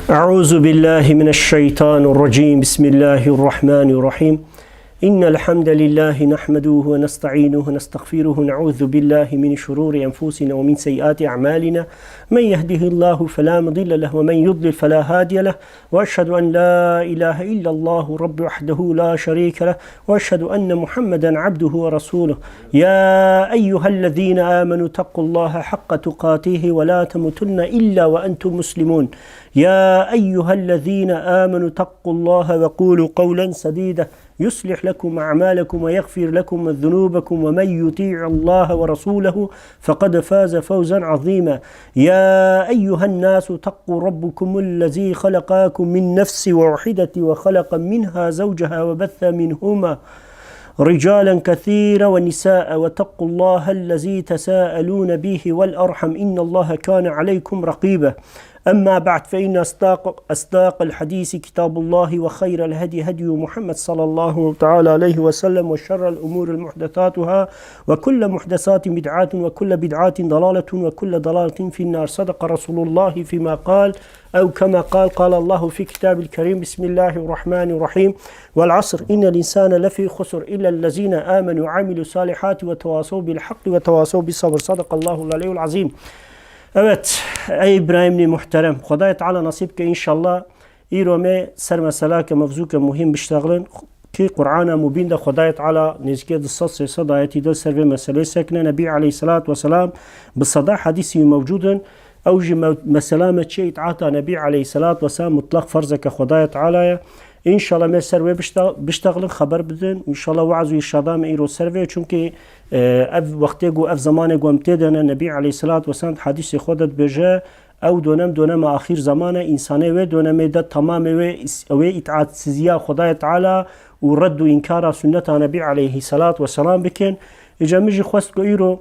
أعوذ بالله من الشيطان الرجيم. بسم الله الرحمن الرحيم. إن الحمد لله نحمده ونستعينه ونستغفره ونعوذ بالله من شرور أنفسنا ومن سيئات أعمالنا. من يهده الله فلا مضل له ومن يضلل فلا هادي له، وأشهد أن لا إله إلا الله رب وحده لا شريك له، وأشهد أن محمدا عبده ورسوله. يا أيها الذين آمنوا اتقوا الله حق تقاته ولا تموتن إلا وأنتم مسلمون. يا أيها الذين آمنوا اتقوا الله وقولوا قولا سديدا يصلح لكم أعمالكم ويغفر لكم ذنوبكم، ومن يطيع الله ورسوله فقد فاز فوزا عظيما. يا أيها الناس اتقوا ربكم الذي خلقكم من نفس واحدة وخلق منها زوجها وبث منهما رجالا كثيرا ونساء، واتقوا الله الذي تساءلون به والأرحم إن الله كان عليكم رقيبا. أما بعد، فإن أصداق الحديث كتاب الله، وخير الهدي هدي محمد صلى الله تعالى عليه وسلم، وشر الأمور المحدثاتها، وكل محدثات بدعات، وكل بدعات ضلالة، وكل ضلالة في النار. صدق رسول الله فيما قال أو كما قال. قال الله في كتاب الكريم: بسم الله الرحمن الرحيم. والعصر إن الإنسان لفي خسر إلا الذين آمنوا وعملوا الصالحات وتواصوا بالحق وتواصوا بالصبر. صدق الله العلي العظيم. Evet ey İbrahim'li muhterem, Xudaya Teala nasip ki inşallah İrome ser mesela ki mevzu ki muhim biştağlın ki Kur'an-ı Mubin de Xudaya Teala nezike dissat sesad ayeti de ser ve mesele sekne Nebi Aleyhisselatü Vesselam bısada hadisi mevcudun evci mesela meçe itaata Nebi Aleyhisselatü Vesselam mutlak farza ki Xudaya Teala'ya İnşallah me serve biştağlın haber bidin. İnşallah vaazı irşada me iro serve çünkü ev vakti go ev zamanı go amtedene Nebi Aleyhisselatü Vesselam hadisi Xudat beje ev dönem ahir zamanı insanı ve dönemi de tamam ve itaatsizliğe Xudaya Teala و رد و إنكار سنة نبي عليه الصلاة والسلام بكن. إجامج خواست کو إيرو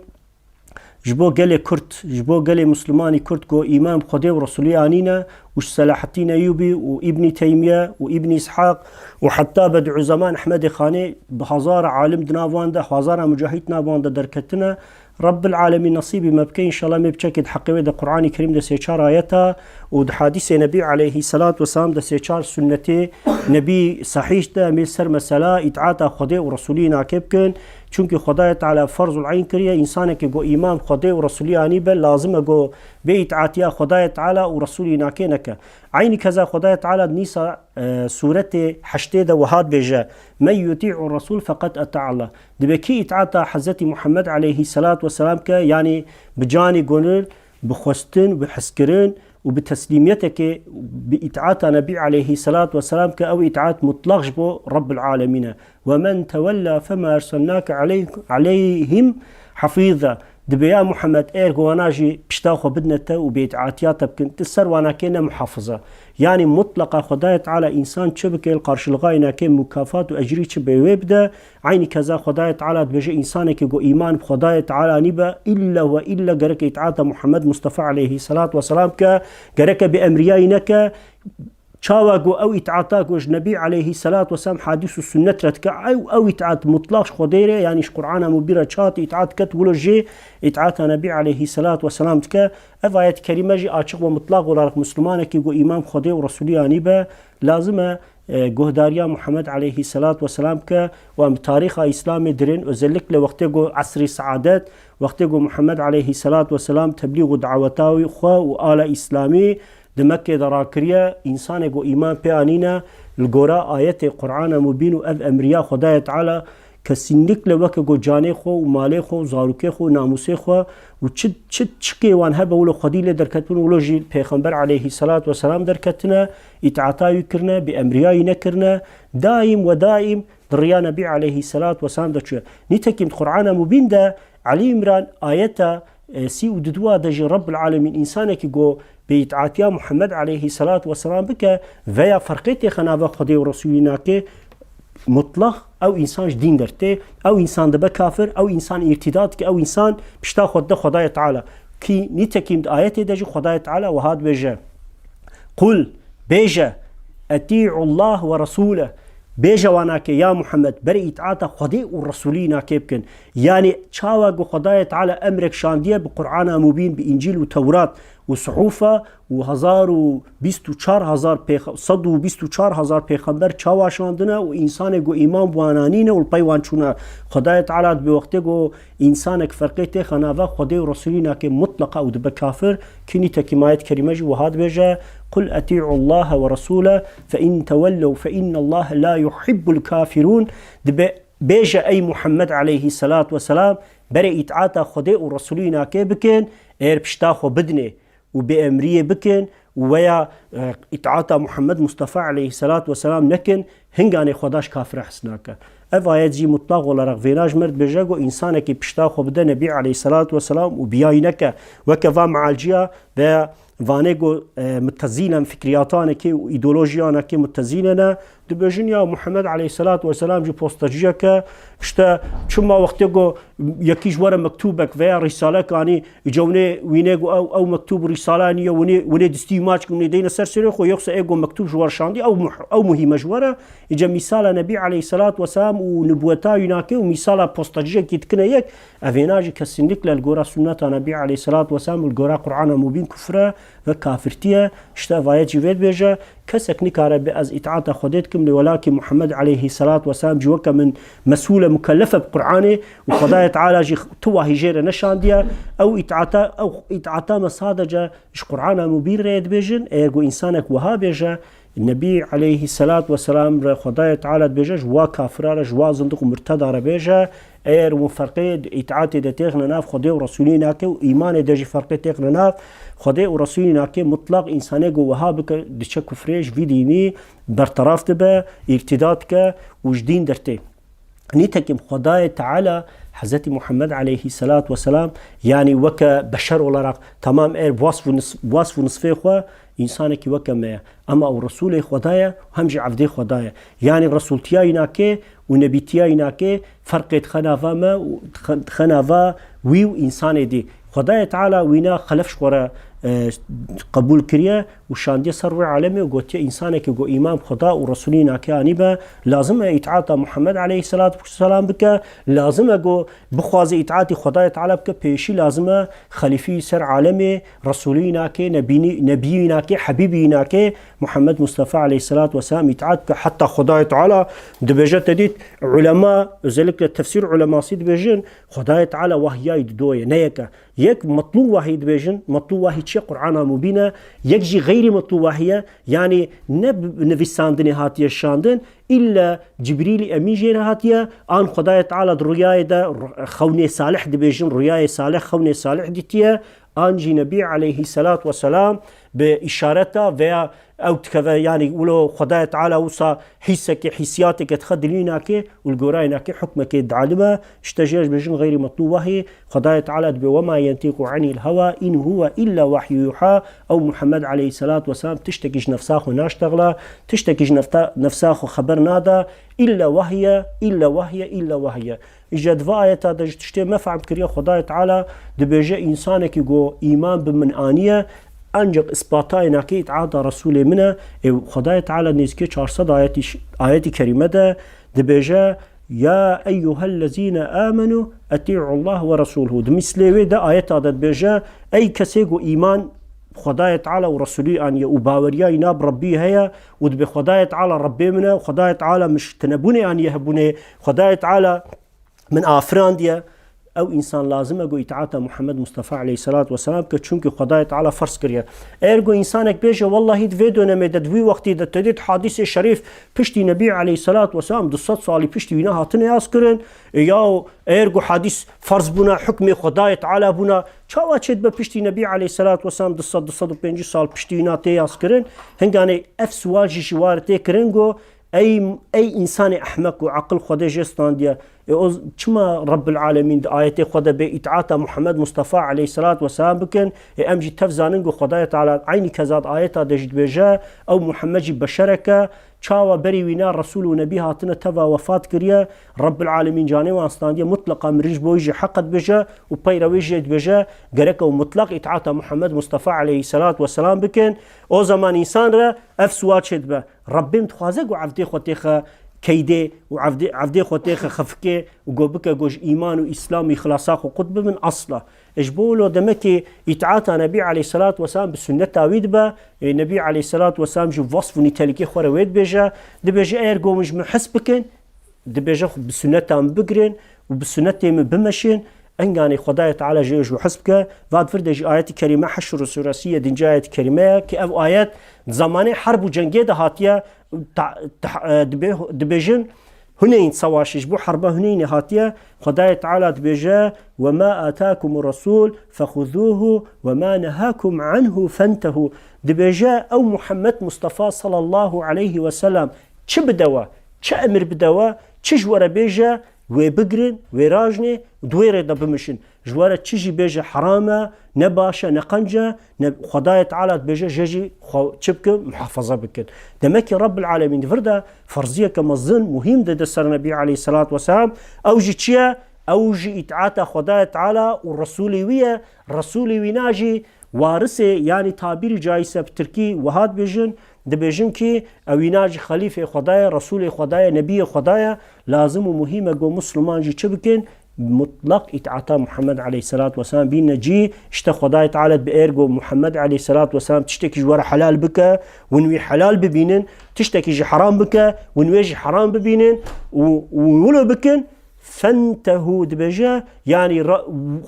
جبو قال كرت جبو قال مسلماني كرت کو إمام خدي ورسولي آنينا وش صلاح الدين أيوبي وابن تيمية وابن إسحاق وحتى بدع زمان أحمد خاني بهزار عالم دنافاندا هزار مجاهد نافاندا دركتنا. رب العالمين نصيبي ما بكي إن شاء الله ما بتشكد حقيقة ده قرآن الكريم ده سيشار آياتها وحديث نبي عليه الصلاة والسلام ده سيشار سنتي نبي صحيح ده ميسر مسألة إتعاتا خدي ورسولي ناكبكن چونكي خداية تعالى فرض العين كريا إنسانك جو إيمان خدي ورسولي آني بل لازم جو بإتعاتيا خداية تعالى ورسولي ناكينك عيني كذا خداية تعالى نيسا سورة حشتيدة وهاد بيجا من يطيع الرسول فقد أطاع الله. دبكي إتعاتا حضرت محمد عليه الصلاة والسلام ك يعني بجاني قنر بخوستن وبحسكرن وبتسليميتك بإطاعة نبي عليه الصلاة والسلام أو إطاعة مطلق بو رب العالمين. ومن تولى فما أرسلناك عليهم حفيظا. دبيا محمد وانا بشتاخو بدنته وبإطاعتياته بكن تسر وانا كنا محافظة يعني مطلقة خداية على إنسان شبك القرش الغاينا كن مكافات وأجري بيبدا عيني كذا خداية على بجي إنسانك جو إيمان بخداية على نبا إلا وإلا جرك إطاعة محمد مصطفى عليه الصلاة والسلام جرك بأمريينك شاوغو أو إتعاتاك وج نبي عليه الصلاة والسلام حديث السنة رتك أو إتعات مطلق خديرة يعني قرآن مبيرة شات إتعات كت ولجي إتعات نبي عليه الصلاة والسلام تك أفاية كريمة جي أشق ومطلق ولا مسلمانك يجو إمام خدي ورسولي أنيبا لازم جهداريا محمد عليه الصلاة والسلام ك وتاريخ إسلام درين وزلك لوقت جو عصر السعادات وقت جو محمد عليه الصلاة والسلام تبليغ دعوتاوي خوا وآل إسلامي دمكة دراكريا إنسان جو إيمان بيانينا الجورا آيات القرآن مبين وأذ أمريا خداية تعالى كسنك لوك جو جاني خو ومالي خو زاروكي خو ناموسي خو وتشد شكي وان هبا ولو خديلة دركتون ولو جي پیغمبر عليه الصلاة والسلام دركتنا إتعاتاوي كرنا بأمريا ينكرنا دائم ودائم دريا نبي عليه الصلاة والسلام درشو نتكيم القرآن مبين دا علي عمران آياتا سي وددوا دجي رب العالمين إنسانك جو بإطاعتيا محمد عليه الصلاة والسلام بك ويا فرقيتي خنابا خدي ورسولنا كي مطلق أو إنسان دين درته أو إنسان دبا كافر أو إنسان ارتداد أو إنسان بشتا خداية تعالى كي نتكيم آياتي دجي خداية تعالى وهاد بيجا قل بيجا أطيعوا الله ورسوله بيجا واناك يا محمد بري إطاعتا خدي ورسولينا كيبكن يعني شاوغو خداية تعالى أمرك شاندية بقرآن مبين بإنجيل وتوراة صحوفة و 124,000 پیغمبر چاواشاندنه و انسان گو ایمان بوانانینه و الپیوان چونه خدای تعالی به وقت گو انسان فرقه تخناوه خدای و رسولینا که مطلقه و دب کافر کنی تکیمایت کریمه جو هاد بجه قل اطیعوا الله ورسوله فإن تولوا فإن الله لا يحب الكافرون دب بيجا أي محمد عليه الصلاة والسلام بري إطاعة خدي ورسولينا كي بكن إير بشتاخو بدني وبأمرية بكن ويا إطاعة محمد مصطفى عليه الصلاة والسلام نكن هنگاني خداش كافر حسناك اف آيات جي مطلق ولا رغفيناج مرد بجاگو إنسانك بشتاخو بدا نبي عليه الصلاة والسلام وبياينك وكفا مع الجيا و وانيگو متزينا فكرياتانك و ايدولوجيانك متزينا دبجن يا محمد عليه الصلاة والسلام جو بوستاجيك شتا شما وقتيگو يكيش ورا مكتوبك ويا رسالة كاني جوني وينيگو او مكتوب رسالة نيا وني دستيماج وني دينا سرسري خو يخص ايگو مكتوب جوار شاندي او مهمة جوارا اجا مثال نبي عليه الصلاة والسلام ونبوتا يناكي ومثال بوستاجيك يتكنا يك افيناجي كسندك للغورا سنة نبي عليه الصلاة والسلام والغورا قرآن مبين كفره وكافرتيه شتا فايت جيفيد بيجا كسك نكاره بأز إطاعة خديتكم ولكن محمد عليه الصلاة والسلام جوكا من مسؤولة مكلفة بقرآنه وخداية تعالى جي تواهي جيرة نشاندية أو إطاعة مصادجة إش قرآن مبين ريد بيجن إيرغو إنسانك وها بيجا النبي عليه الصلاة والسلام خداية تعالى بيجا جوا كافرار جوا زندق مرتدى بيجا اير مفرقه اطاعت د تغنا ناف خدای و رسولینه که ایمان د جی فرقه تغنا ناف خدای و رسولینه که مطلق انسانه گو وهاب که د چ کفرش وی دینی برطرف به ارتداد که وجدین درته نيتكم خدای تعالى حضرت محمد عليه الصلاة والسلام يعني وكا بشر ولا تمام اير وصف نصفه خو انسان کی وكا ما اما او رسول خدايا همجي عبد خدايا يعني رسول تياينا كي ونبي تياينا كي فرقت خنافا ويو انسان دي خدای تعالى وینا خلفش ورا قبول کریه و شاندی سر عالمی و گوتی انسانی که گو ایمان خدا و رسولینا که آنیبه لازم اطاعت محمد علیه الصلاة والسلام بکه لازم گو بخواز اطاعت خدای تعالی بکه پیشی لازم خلیفی سر عالمی رسولینا که نبینا که حبیبینا که محمد مصطفى علیه الصلاة والسلام اطاعت که حتی خدای تعالی دبجه تدید علماء ذلك تفسير علماء سيد بيجن خدای تعالی وحیای دویه نیکه یک مطلوب واحد بيجن مطلوب واحد شيء قرآن مبينة يجي غير مطلوب واحد يعني نفساندن هاتيه شاندن إلا جبريل أمين جير هاتيه آن خدای تعالى رؤيا ده خوني صالح دي بيجن رؤيا صالح خوني صالح ديتيه آنجي نبي عليه الصلاة والسلام بإشارته و او تكذا يعني ولو خدای تعالى وصا حسك حسياتك تخدليناك والقرايناك حكمك العالمة اشتجاج بجن غير مطلوب وهي خدای تعالى وما ينطق عن الهوى إن هو إلا وحي يوحى أو محمد عليه الصلاة والسلام تشتكيش نفساخ وناشتغلا تشتكيش نفساخ خبر نادا إلا وهي إجا دفا آيات هذا تشتي ما فهم كريا خدای تعالى دبجا إنسانك يقو إيمان بمن آنية انجق اثباتای ناکیت عاد رسول منه خدای تعالی نزدیک 400 آیاتی کریمه ده دبجه یا ایها الذين آمنوا اطیعوا الله ورسوله دمثله ده آیت عاد دبجه ای کسی گو ایمان خدای تعالی و رسولی ان و باوریای ناب ربی هيا و دب خدای تعالی ربی منه و خدای تعالی مش تنبونه ان يهبونه خدای تعالی من آفراندیه او انسان لازم اگو اطاعت محمد مصطفى عليه الصلاة والسلام که چونکه خدای تعالی فرض کریه ارگو انسانک بیجه والله هید ویدو نمیده دوی وقتی ده تدید حادث شریف پشتی نبی علیه الصلاة والسلام 200 سالی پشتی وینا هاتنه یاز کرن یا ارگو حادث فرض بونا حکم خدای تعالی بونا چاوا چید به پشتی نبی علیه الصلاة والسلام 250 سال پشتی وینا تیاز کرن هنگانه اف سوال جوار تی کرنگو أي إنسان أحمق وعقل خدا جستان ديا كما رب العالمين آيات خدا بإطاعة محمد مصطفى عليه الصلاة والسلام بكن أمجي تفزاننجو خدايا تعالى عيني كذات آيات دجد بجا أو محمد بشركة چاوا بری وینا رسول و نبی هاتنه توا وفات کریه رب العالمین جانه وانستاندی مطلقا مرج بویج حقت بجا و پیرویج بجا گرک و مطلق اطاعت محمد مصطفى علیه الصلاة والسلام بکن او زمان انسان را اف سوال شد به ربیم تخوازه گو عفتی خطیخه كيدي وعفدي خوتيخ خفكي وقوبك جوج إيمان وإسلام وإخلاصاق وقطب من أصله إجبولو دمكي يتعاطى نبي عليه الصلاة والسلام بالسنة تاويد با النبي عليه الصلاة والسلام جو وصف نتالكي خورا ويد بيجا دبيجا ايرغو مش محس بكن دبيجا بالسنة تام بقرين وبالسنة تام بمشين انغاني خداي تعالى جيج وحسبك بعد فردج آيات كريمة حشر سوراسية دنجا آيات كريمة كأف آيات زماني حرب وجنگي ده هاتيا دبيجن هنين سواشش بو حربه هنين هاتيا خداي تعالى دبيجا وما آتاكم الرسول فخذوه وما نهاكم عنه فانتهوا دبيجا أو محمد مصطفى صلى الله عليه وسلم چه بدوا چه امر بدوا چه جوار بيجا وبقرن وراجني دويره دبمشن جواره چيجي بيجا حرامه نباشا نقنجه خداي تعالى بيجا جيجي چبك محافظه بكن دمكي رب العالمين فردا فرضيه كمظن مهم ده سر النبي عليه الصلاه والسلام اوجي تشيا اوجي اتعاتا خداي تعالى والرسولي ويا رسولي ويناجي وارثه يعني تعبير جايسه بتركي وهاد بيجن دبيجن كي اويناج خليفه خداي رسول خداي نبي خداي لازم ومهمه جو مسلمان جي چبكن مطلق اتعاطى محمد عليه الصلاة والسلام بين نجي اشتا خداي تعالى بإيرغو محمد عليه الصلاة والسلام تشتكي جوار حلال بك ونوي حلال ببينن تشتكي جي حرام بك ونوي جي حرام ببينن وولو بكن فانتهوا دبجا يعني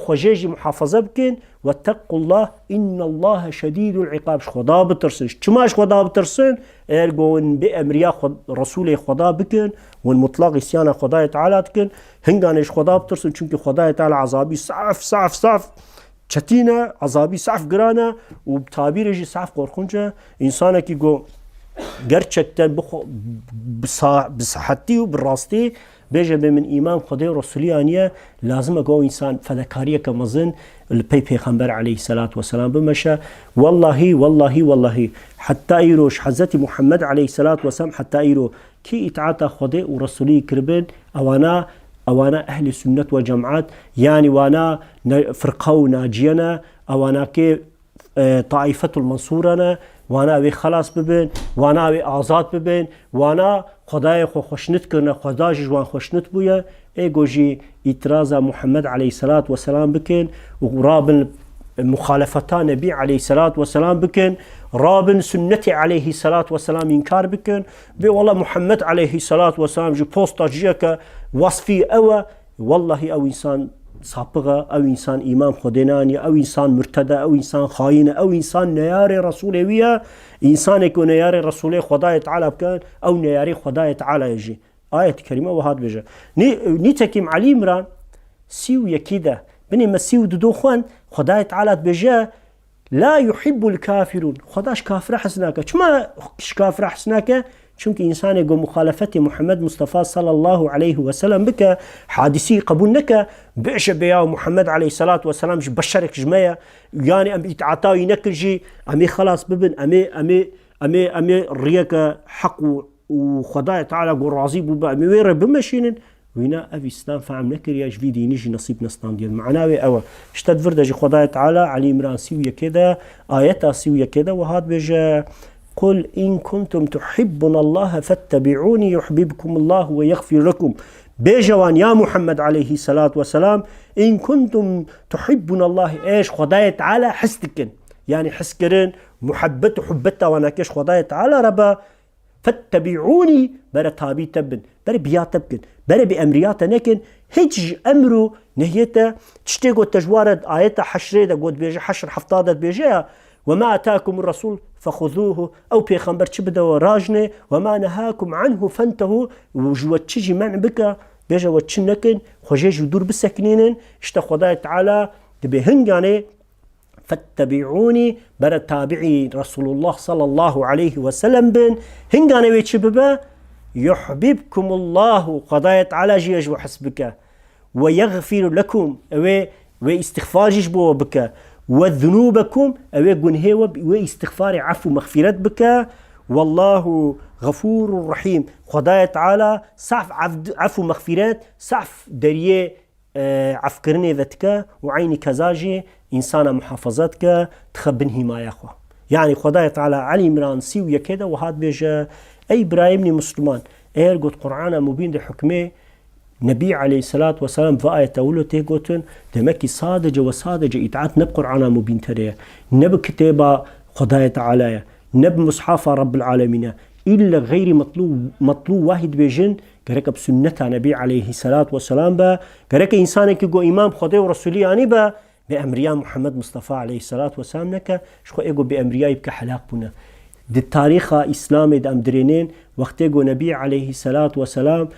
خجاجي محافظة بكن واتقوا الله إن الله شديد العقاب خدا بترسن چماش خدا بترسن ارغون بأمريا رسول خدا بكن والمطلق اسيان خدا تعالى تكن هنگانش خدا بترسن چونك خدا تعالى عذابي صعف چتينه عذابي صعف گرانه وبتعبير جي صعف قرخونجه انسانه كي گو gerçekten بصحتي وبالراستي بيجا من إيمان خدای رسولی آنیه لازم اگو انسان فدکاریه که مزن البي پیغمبر عليه الصلاة والسلام بمشا والله حتى ايروش حضرت محمد عليه الصلاة والسلام حتى ايرو كي اتعاطى خدای ورسولی كربن اوانا اهل سنة وجماعات يعني وانا فرقه وناجينا اوانا كي طائفة المنصورنا وانا اوی خلاص ببین وانا اوی آزاد ببین وانا خدای خو خوشنت کرنه خدا جوان خوشنت بویا ایگوجی اعتراض محمد علیه الصلاة والسلام بکن و رابن مخالفتان نبی علیه الصلاة والسلام بکن رابن سنت علیه الصلاة والسلام انکار بکن بی والله محمد علیه الصلاة والسلام جو پوستا جیه که وصفی او والله او انسان سابقه او انسان امام خدینانی او انسان مرتده او انسان خاینه او انسان نیار رسول ویا انسان که نیار رسول خدای تعالی بکن او نیاری خدای تعالی یجی آیت کریمه و هاد بجه نی تکیم علی عمران سیو یکیده بنی مسیو دو خوان خدای تعالی بجه لا يحب الكافرون خداش كافر حسناك چما كافر حسناك چونك انسان يقول مخالفة محمد مصطفى صلى الله عليه وسلم بك حادثي قبول نك بعش بيا محمد عليه الصلاة والسلام بشرك جمايا يعني ام اتعطاوي نكرجي امي خلاص ببن امي ريك حق وخداي تعالى قول راضي بوبا امي وير بمشينن وينا افي اسلام فعم نكر ياش فيدي نيجي نصيب نستان ديال معناوي او اشتد فردج خداي تعالى علي عمران سويه كده ايتها سويه كده وهاد بيجا قل إن كنتم تحبون الله فاتبعوني يحببكم الله ويغفر لكم بيجوان يا محمد عليه الصلاة والسلام إن كنتم تحبون الله إيش خداي تعالى حستكن يعني حسكرن محبته حبته وناكش خداي تعالى ربا فاتبعوني برا تابي تبن برا بيات تبكن برا بأمريات نكن هج أمره نهيته تشتيقوا تجوارد آيات حشريدة قد بيجي حشر حفطادة بيجيها وما أتاكم الرسول فخذوه أو بيخمبر تشبدا وراجنه وما نهاكم عنه فانتهوا وجوة تشجي من بك بيجا وتشنكن خجيج ودور بسكنين اشتا خداي تعالى تبهنجاني فاتبعوني برا تابعي رسول الله صلى الله عليه وسلم بن هنجاني ويتشببا يحببكم الله قضايا تعالى جيج وحسبك ويغفر لكم واستغفار جيجبو بك وذنوبكم أوي جنهوا واستغفار عفو مغفرة بك والله غفور رحيم خداي تعالى صعف عفو مغفرات صعف دريه عفكرني ذاتك وعيني كزاجي إنسان محافظتك تخبنه ما يخوى يعني خداي تعالى علي عمران سيوية كده وهاد بيجا أي إبراهيمني مسلمان اير قد قرآن مبين ده حكمه نبي عليه الصلاة والسلام في آية أولو تيقوتن دمكي صادجة وصادجة إطاعت نب قرآن مبين تريه نب كتابة خداية تعالى نب مصحف رب العالمين إلا غير مطلوب واحد بيجن كرك بسنة نبي عليه الصلاة والسلام با كرك إنسان كيقو إمام خداية ورسولي يعني با بأمريا محمد مصطفى عليه الصلاة والسلام نكا شخو إيقو بأمريا يبكى حلاق بنا دي التاريخ إسلامي دا أمدرينين وقت إيقو نبي عليه الصلاة والسلام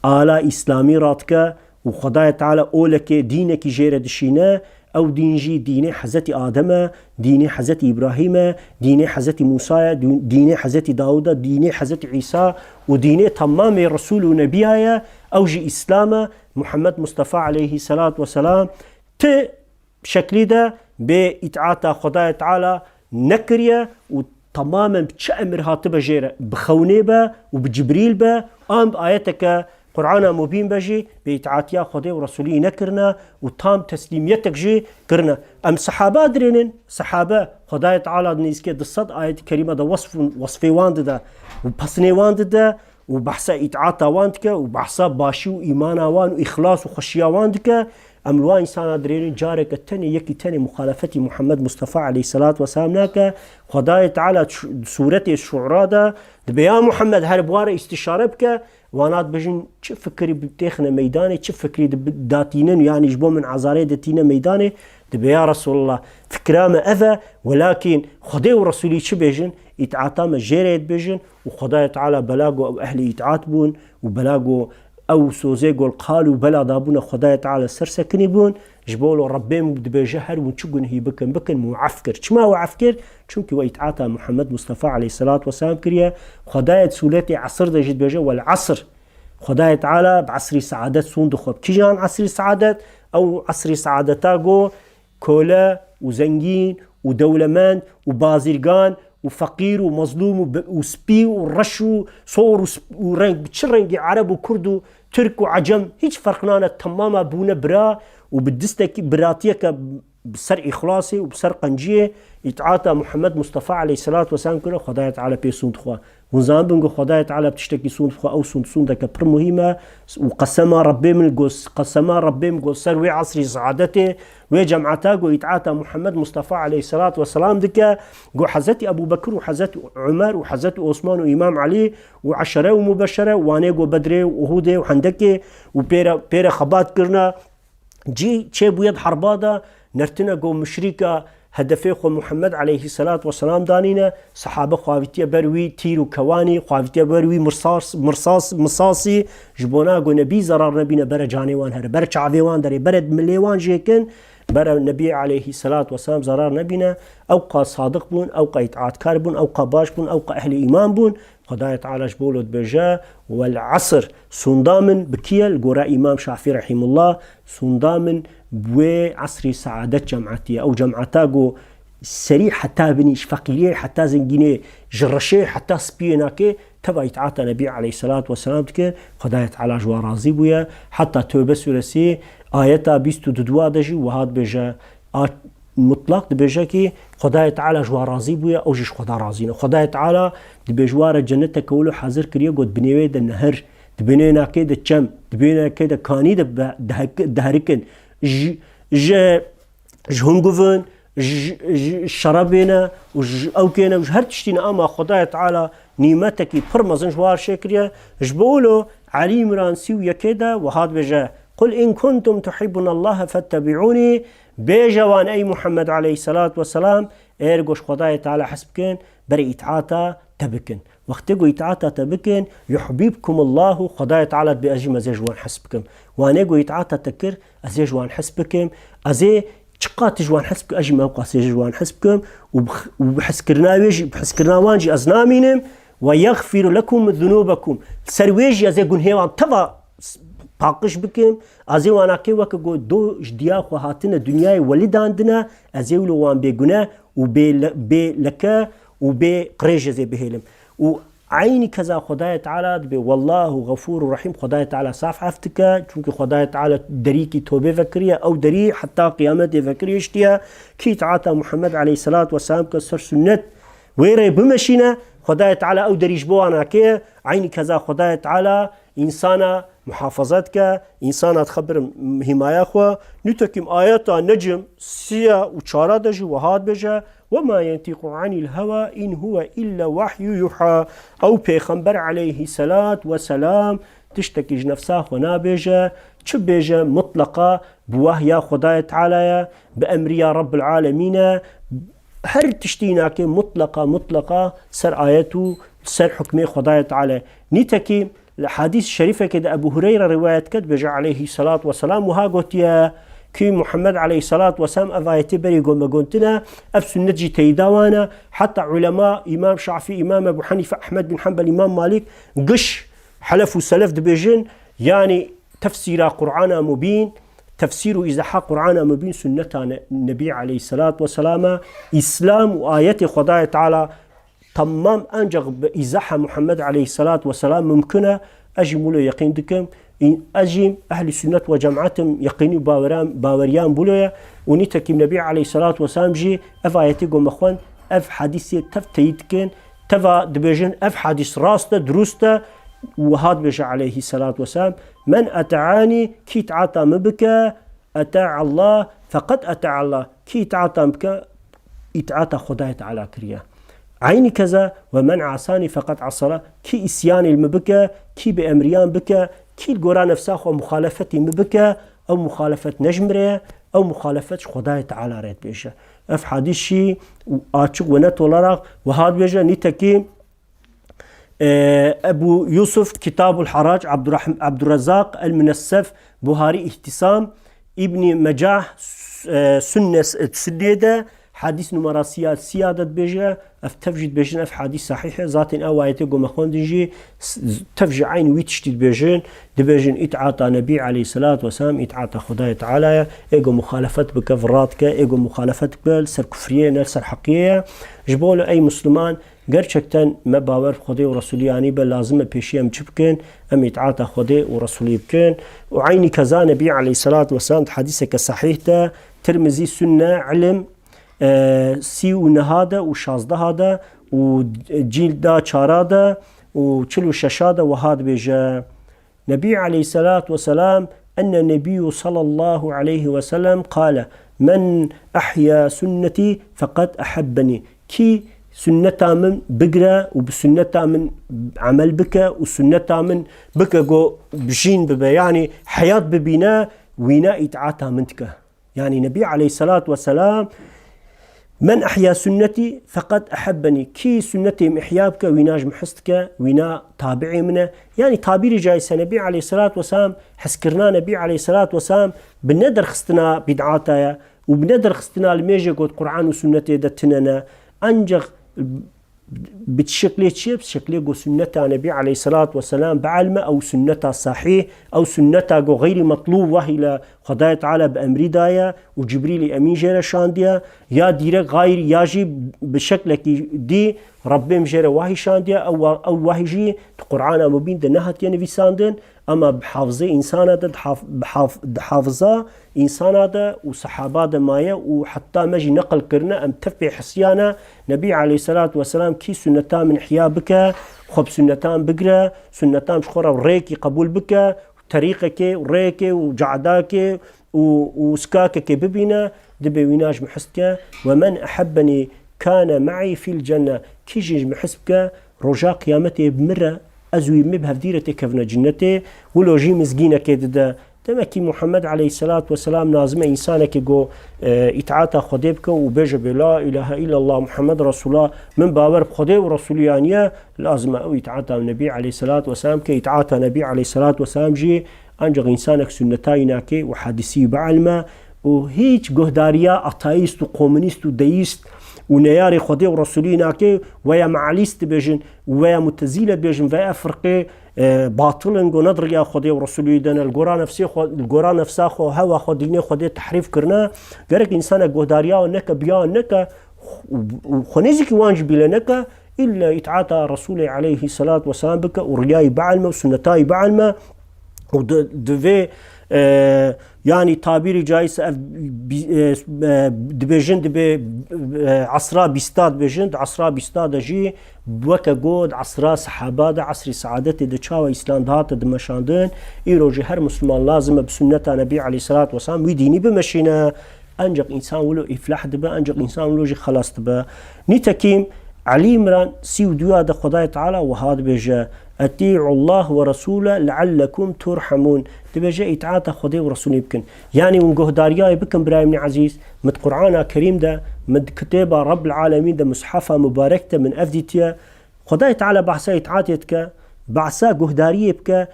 آلا إسلامي راتك وخداية تعالى أولك دينك جيرة دشينا أو دينجي دين حزت آدم دين حزت إبراهيم دين حزت موسى دين حزت داود دين حزت عيسى ودين تمام رسول ونبي أو جي إسلام محمد مصطفى عليه الصلاة والسلام بشكل ده بإطاعة خداية تعالى نكرية وتماما بتشأمر هاتبه جيرة بخوني با وبجبريل با آياتك قرآن مبين بجي بإطاعتيا خدي ورسولي نكرنا وتام تسليميتك جي كرنا أم صحابة درينين صحابة خداية تعالى نيسكي دصد آية كريمة دا وصفي واند دا وبصني واند دا وبحثا إطاعتا واندك وبحثا باشي وإيمانا وان وإخلاص وخشيا واندك أم الوان إنسان درينين جارك التاني يكي تاني مخالفتي محمد مصطفى عليه الصلاة والسلام ناكا خداية تعالى سورة الشعراء دا دبيا محمد هربوار استشارة بك وانات بجن چه فكري بتاخنا ميداني چه فكري داتينن يعني جبو من عزاري داتينا ميداني دبي يا رسول الله فكرامة أذى ولكن خدي ورسولي چه بجن إتعاتام جيريت بجن وخداية تعالى بلاغو أو أهل إتعاتبون وبلاغو أو سوزيقو القالوا بلا دابونا خداية تعالى سرسكني بون جبولو ربين دبي جهر ونشقن هي بكن معفكر چما هو عفكر چونك وإتعاتا محمد مصطفى عليه الصلاة والسلام كريا خداية سولتي عصر دا جد بيجا والعصر خداية تعالى بعصر سعادة سوند خوب كي جان عصر سعادة أو عصر سعادتاغو كولا وزنجين ودولمان وبازرقان وفقير ومظلوم وسبي ورشو صور ورنج بتشرنج عرب وكرد وترك وعجم هيج فرقنا تماما بونا برا وبدستك براتيك بسر إخلاصي وبسر قنجية يتعاطى محمد مصطفى عليه الصلاة والسلام كله خداية تعالى بيسوند خوا ونزام بنقول خداية تعالى بتشتكي سوند خوا أو سوندك بر مهمة وقسم ربي من الجوس قسم ربي من الجوس سر وعصر سعادته وجمعته جو يتعاطى محمد مصطفى عليه الصلاة والسلام دكا جو حزتي أبو بكر وحزتي عمر وحزتي عثمان وإمام علي وعشرة ومبشرة واني جو بدري وهودي وحندكي وبيرا خبات كرنا جي چه بويد حربادا نرتنا جو مشركة هدفي خو محمد عليه الصلاة والسلام دانينا صحابة خوافيتيا بروي تيرو كواني خوافيتيا بروي مصاصي جبونا جو نبي زرار نبينا برا جانيوان هر برا چاويوان داري برا مليوان جيكن برا النبي عليه الصلاة والسلام زرار نبينا أوقا صادق بون أوقا إطاعت كار بون أوقا باش بون أوقا أهل إيمان بون خداية تعالى جبولود بجا والعصر سندامن بكيل قراء إمام شافعي رحمه الله سندامن بوي عصري سعادة جمعتي أو جمعتاقو سريع حتى بنيش فقيري حتى زنجيني جرشي حتى سبيناكي تبا يتعاطى نبي عليه الصلاة والسلام تكي خداية تعالى جوا راضي بويا حتى توبة سورسي آياتا بيستو ددوا دجي وهاد بجا مطلق دبيجا كي خداية تعالى جوا راضي بويا أو جيش خدا راضينا خداية تعالى دبيجوار الجنة كولو حاضر كريا قد بنيوي دا النهر دبنينا كده چم دبنينا كده كاني دهركن جهنگوفن شرابينا اوكينا هر تشتينا اما خداية تعالى نيمتكي برمزن جوار شكريا جبولو علي مرانسي ويكيدا وهاد بجا قل إن كنتم تحبون الله فاتبعوني بجوان أي محمد عليه الصلاة والسلام إرقوش خداية تعالى حسبكن بري إتعاتا تبكن وقتقو إتعاتا تبكن يحبيبكم الله خداية تعالى بأجي مزيجوان حسبكم وانيقو إتعاتا تكر أزيجوان حسبكم أزي چقات جوان حسبك أجي موقع سيجوان حسبكم وبحسكرنا وانجي أزنامينم ويغفر لكم ذنوبكم سرويجي أزي قن هيوان تبا باقش بكم أزي واناكي وكو دو جديا خوهاتنا دنياي ولداندنا أزي ولو وان بيقنا وبيلكا وبقريج زي بهيلم وعيني كذا خداية تعالى والله غفور رحيم خداية تعالى صاف عفتك چونك خداية تعالى دريكي توبة فكرية أو دري حتى قيامة فكرية اشتيا كي تعاطى محمد عليه الصلاة والسلام كسر سنة ويري بمشينا خدای تعالی او دریش بوانا که عینی کذا خدای تعالی انسان محافظت که انسان تخبر حمایه خو نتكم آيات نجم سيا وشارة دجي وهاد بجا وما ينطق عن الهوى إن هو إلا وحي يوحى أو پیغمبر عليه الصلاة والسلام تشتكي نفسه ونابجا تشبجا مطلقة بوحي خداي تعالى بأمر رب العالمين هر تشتيناك مطلقة سر آياته سر حكمي خداي تعالى نتكي الحديث الشريفة كده أبو هريرة رواية كد بجا عليه الصلاة والسلام وها قلت يا كي محمد عليه الصلاة والسلام أفايتي بري قوم قلتنا أف سنة جي تيداوانا حتى علماء إمام شافعي إمام أبو حنيفة أحمد بن حنبل إمام مالك قش حلف وسلف دبيجن يعني تفسير قرآن مبين تفسير إذا حق قرآن مبين سنة النبي عليه الصلاة والسلام إسلام وآيات خداية تعالى تمام أنجغ بإزاحة محمد عليه الصلاة والسلام ممكنة أجي مولو يقين دكم أجي أهل السنة وجماعتهم يقيني باوريان بولويا ونيتك النبي عليه الصلاة والسلام جي أف آياتيكم مخوان أف حديثي تف تيدكن تفا دبيجن أف حديث راسته دروسته وهاد بجي عليه الصلاة والسلام من أتعاني كي تعاطى مبكى أتاع الله فقد أتاع الله كي تعاطى مبكى يتعاطى خداية على كريا عيني كذا ومن عصاني فقط عصلا كي إسياني المبكى كي بأمريان بكى كي القرآن نفسه ومخالفتي مبكى أو مخالفة نجمرية أو مخالفة خداية تعالى ريت بيشا أف حديث شي آتشق ونتو لرغ وهاد بيجا نتكي أبو يوسف كتاب الحراج عبد الرزاق المنسف بهاري اهتسام ابن مجاح سنة سديدة حديث نمراسيات سيادة بيجا اف تفجد بيجن اف حديث صحيحة ذاتين او آياتي قوم اخوان ديجي تفجع عين ويتشتد بيجن دبيجن اتعاطى نبي عليه الصلاة والسلام اتعاطى خداية تعالى ايقو مخالفت بكفراتك ايقو مخالفتك بالسر كفرية نالسر حقية جبولو اي مسلمان گرچکتن ما باور خدای و رسولی یعنی به لازمه پیشی ام چبکن ام اتعاطى خدای و رسولی بکن و عینی کذا نبی علیه الصلاة والسلام حدیثه که صحیح ده ترمزی سنة علم سی و نهاده و شازده و جیلده چاراده و چلو ششاده و هاد بیجه نبی علیه الصلاة والسلام أن النبي صلى الله عليه وسلم قال من أحيا سنتي فقد أحبني كي سنة من بقرة وبسنة من عمل بك وسنة من بك جو بجين ببا يعني حياة ببينا وينا إتعاتا منتك يعني نبي عليه الصلاة والسلام من أحيا سنتي فقد أحبني كي سنتي محيابك ويناج محستك وينا تابعي منه يعني تعبير جاي نبي عليه الصلاة والسلام حسكرنا نبي عليه الصلاة والسلام بندر خستنا بدعاتها وبندر خستنا الميجي قد قرآن وسنتي دتننا أنجغ بتشكلي تشيب شكلي جو سنة النبي عليه الصلاة والسلام بعلمه أو سنة صحيح أو سنة جو غير مطلوب وهي خداية تعالى بأمر دايا وجبريل أمين جرى شانديا يا ديرك غير ياجي بشكل دي ربي مجرى وهي شانديا أو وهي جي القرآن مبين دنهت يعني ساندن أما بحافظة إنسان ده بحافظة إنسان ده وصحابة ده مايا وحتى مجي نقل كرنا أم تفبع حسيانا نبي عليه الصلاة والسلام كي سنتان من حيابك خب سنتان بقرة سنتان شخورة وريكي قبول بك طريقك وريكي وجعداك وسكاكك ببنا دبي ويناج محسك ومن أحبني كان معي في الجنة كي جيج محسبك رجاء قيامته بمرة أزوي مبها فديرة كفنا جنته ولو جي مزقينة كده تمكي محمد عليه الصلاة والسلام نازم إنسانك جو إتعاطى خديبك وبيجب لا إله إلا الله محمد رسول الله من باور بخديب ورسوليانية لازم أو يتعاطى النبي عليه الصلاة والسلام كي يتعاطى النبي عليه الصلاة والسلام جي أنجغ إنسانك سنتايناك وحادثي بعلمه وهيج جهداريا أتايست وكومونيست وديست ونياري خدي ورسوليناك ويا معليست بيجن ويا متزيلة بيجن ويا فرقي باطلن جو ندريا خدي ورسولي دنا القرآن نفسه خو هوا خديني خدي تحريف كرنا غيرك إنسان جهداريا ونك بيا نك وخنيزك وانج بلنك إلا يتعاطى رسول عليه الصلاة والسلام بك ورياي بعلمه وسنتاي بعلمه ودفي يعني تعبيري جايز دبيجن دبي عصرا بيستاد بيجن عصرا بيستاد جي بوكا جود عصرا صحابة عصر سعادة دشاوى إسلام دهات دمشاندن إيروجي هر مسلمان لازم بسنة النبي عليه الصلاة والسلام ويديني بمشينا أنجق إنسان ولو إفلاح دبا أنجق إنسان ولو جي خلاص دبا نتكيم علي مران سيو دوا دا خداي تعالى وهاد بيجا أطيعوا الله ورسوله لعلكم ترحمون تبجا إطاعة خداي ورسوله بكن يعني ونقه داريا بكن برايمني عزيز مد قرآن كريم دا مد كتابة رب العالمين دا مصحفة مباركة من أفديتيا خداي تعالى بحثا إطاعتك بحثا قهدارية بك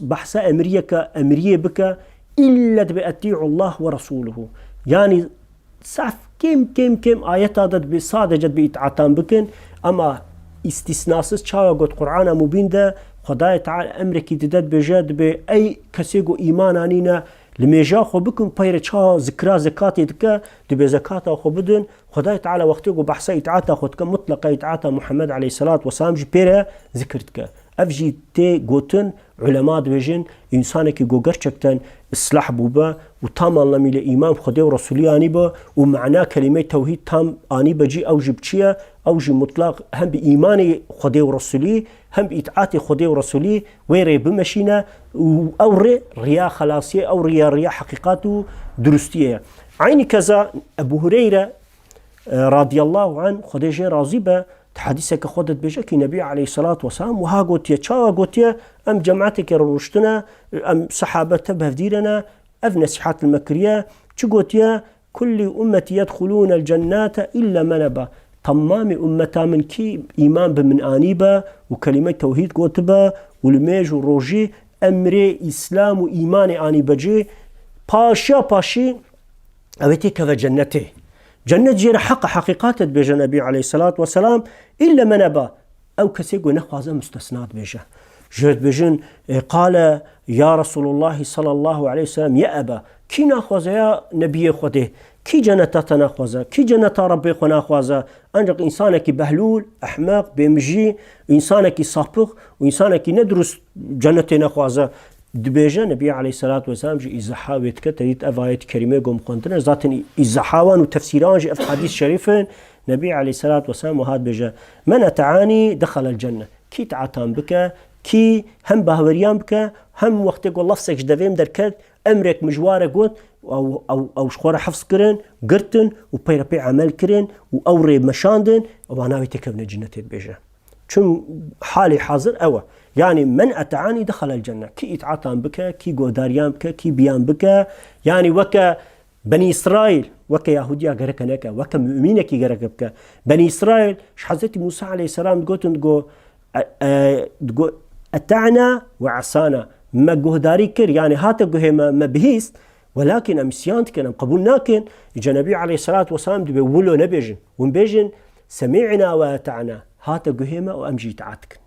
بحثا أمرية بك إلا بأطيعوا الله ورسوله يعني صعف كم آيات عدد بصادجت بإطاعتان بكن أما استثناسس چاوا قد قرآن مبين ده خدای تعالى أمريكي ددد بجد بأي كسيقو إيمانانينا لميجا خو بكن پير چا ذكرا زكاتي دكا دبي زكاة خو بدن خدای تعالى وقتيقو بحثا إطاعتا خودك مطلقا إطاعتا محمد عليه الصلاة والسلام جي بيرا ذكرتك أفجي تي قوتن علماء بيجن إنسانك جو gerçekten إصلاح بوبا وتام الله إلى إيمان خدای ورسولي آني با ومعنى كلمة توحيد تام آني بجي أو جبتشيا أو جي مطلق هم بإيمان خدای ورسولي هم بإطاعة خدای ورسولي ويري بمشينا أو ريا خلاصية أو ريا حقيقاته درستية عيني كذا أبو هريرة رضي الله عنه خدای جي راضي با حديثك خودت بيجاكي نبي عليه الصلاة والسلام وها قوتيا چاوا قوتيا أم جماعتك روشتنا أم صحابة بهفديرنا أف نصيحات المكرية چو قوتيا كل أمتي يدخلون الجنات إلا من أبا تمام أمتا من كي إيمان بمن آنيبا وكلمة توحيد قوتبا والميج وروجي أمري إسلام وإيمان آنيبا جي باشي أبتي كذا جنته جنة جير حقيقات بيجا النبي عليه الصلاة والسلام إلا من أبا أو كسيقو نخوازا مستثنات بيجا جهد بيجن قال يا رسول الله صلى الله عليه وسلم يا أبا كي نخوازا يا نبي خوده كي جنة تنخوازا كي جنة ربي خو نخوازا أنجق إنسانك بهلول أحمق بمجي إنسانك صابق وإنسانك ندرس جنة نخوازا دبيجا نبي عليه الصلاة والسلام جي إزحاويت كتريد أفايت كريمة قوم قندنا ذاتن إزحاوان وتفسيران جي أف حديث شريفين نبي عليه الصلاة والسلام وهاد بيجا من أتعاني دخل الجنة كي تعاتان بك كي هم بهوريان بك هم وقت يقول لفظك جدويم دركت أمرك مجوارك قوت أو شخورة حفظ كرن قرتن وبير بي عمل كرن وأوري مشاندن وعناوي تكبن الجنة بيجا شم حالي حاضر أوه يعني من أتعاني دخل الجنة كي إتعاطان بك كي قوداريان بك كي بيان بك يعني وكا بني إسرائيل وكا يهوديا غرق نكا وكا مؤمنك غرق بك بني إسرائيل حضرت موسى عليه السلام تقول أتعنا وعصانا ما قوداري كر يعني هاتا قهما ما بهيس ولكن أمسيانت كان قبولناكن النبي عليه الصلاة والسلام دبي ولو نبيجن ونبيجن سمعنا وأتعنا هاتا قهما وأمجي تعاتك